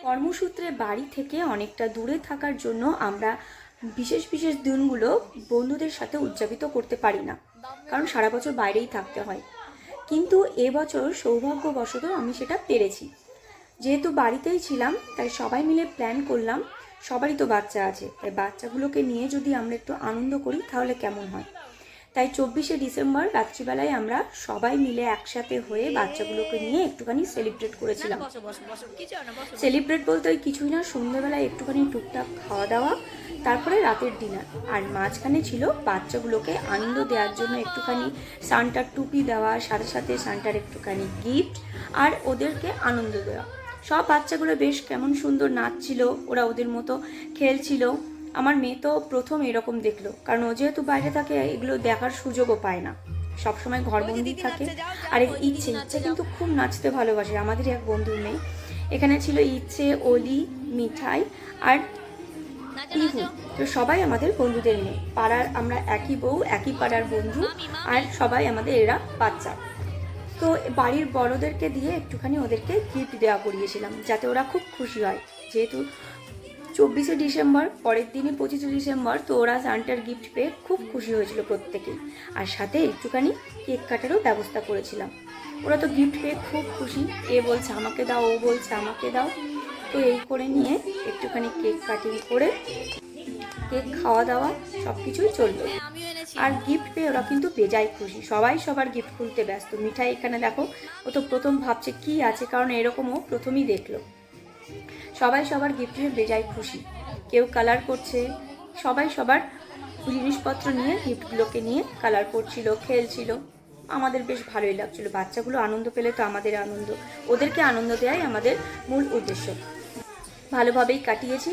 কর্মসূত্রে বাড়ি থেকে অনেকটা দূরে থাকার জন্য আমরা বিশেষ বিশেষ দিনগুলো বন্ধুদের সাথে উদযাপিত করতে পারি না, কারণ সারা বছর বাইরেই থাকতে হয়। কিন্তু এবছর সৌভাগ্যবশত আমি সেটা পেরেছি। যেহেতু বাড়িতেই ছিলাম তাই সবাই মিলে প্ল্যান করলাম, সবারই তো বাচ্চা আছে, তাই বাচ্চাগুলোকে নিয়ে যদি আমরা একটু আনন্দ করি তাহলে কেমন হয়। তাই 24শে ডিসেম্বর রাত্রিবেলায় আমরা সবাই মিলে একসাথে হয়ে বাচ্চাগুলোকে নিয়ে একটুখানি সেলিব্রেট করেছিলাম। সেলিব্রেট বলতে ওই কিছুই না, সন্ধ্যেবেলায় একটুখানি টুকটাক খাওয়া দাওয়া, তারপরে রাতের ডিনার, আর মাঝখানে ছিল বাচ্চাগুলোকে আনন্দ দেওয়ার জন্য একটুখানি সান্টার টুপি দেওয়া, সাথে সাথে সান্টার একটুখানি গিফট, আর ওদেরকে আনন্দ দেওয়া। সব বাচ্চাগুলো বেশ কেমন সুন্দর নাচছিল, ওরা ওদের মতো খেলছিল। আমার মেয়ে তো প্রথম এরকম দেখলো, কারণ ও যেহেতু বাইরে থাকে এগুলো দেখার সুযোগও পায় না, সবসময় ঘরবন্দি থাকে। আর ইচ্ছে কিন্তু খুব নাচতে ভালোবাসে, আমাদের এক বন্ধুর মেয়ে। এখানে ছিল ইচ্ছে, অলি, মিঠাই আর ইহু। তো সবাই আমাদের বন্ধুদের মেয়ে, পাড়ার আমরা একই বউ, একই পাড়ার বন্ধু, আর সবাই আমাদের এরা বাচ্চা। তো বাড়ির বড়োদেরকে দিয়ে একটুখানি ওদেরকে গিফট দেওয়া করিয়েছিলাম, যাতে ওরা খুব খুশি হয়। যেহেতু 24শে ডিসেম্বর, পরের দিনই 25শে ডিসেম্বর, তো ওরা সান্টার গিফট পেয়ে খুব খুশি হয়েছিল প্রত্যেকেই। আর সাথে একটুখানি কেক কাটারও ব্যবস্থা করেছিলাম। ওরা তো গিফট পেয়ে খুব খুশি, এ বলছে আমাকে দাও, ও বলছে আমাকে দাও। তো এই করে নিয়ে একটুখানি কেক কাটিং করে কেক খাওয়া দাওয়া সব কিছুই চললো। আর গিফট পেয়ে ওরা কিন্তু বেজায় খুশি, সবাই সবার গিফট খুলতে ব্যস্ত। মিঠাই এখানে দেখো, ও তো প্রথম ভাবছে কি আছে, কারণ এরকমও প্রথমই দেখলো। সবাই সবার গিফট পেয়ে বেজায় খুশি, কেউ কালার করছে, সবাই সবার জিনিসপত্র নিয়ে গিফটগুলোকে নিয়ে কালার করছিল, খেলছিল। আমাদের বেশ ভালোই লাগছিল, বাচ্চাগুলো আনন্দ পেলে তো আমাদের আনন্দ, ওদেরকে আনন্দ দেওয়াই আমাদের মূল উদ্দেশ্য। ভালোভাবেই কাটিয়েছি।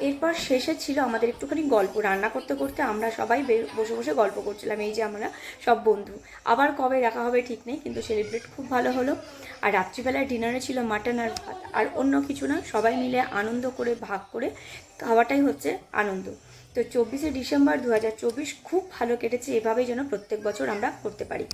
এরপর শেষে ছিল আমাদের একটুখানি গল্প, রান্না করতে করতে আমরা সবাই বসে বসে গল্প করছিলাম, এই যে আমরা সব বন্ধু। আবার কবে দেখা হবে ঠিক নেই, কিন্তু সেলিব্রেট খুব ভালো হলো। আর রাত্রিবেলায় ডিনারে ছিল মাটন আর ভাত, আর অন্য কিছু না, সবাই মিলে আনন্দ করে ভাগ করে খাওয়াটাই হচ্ছে আনন্দ। তো 24শে ডিসেম্বর 2024 খুব ভালো কেটেছে, এভাবেই যেন প্রত্যেক বছর আমরা করতে পারি।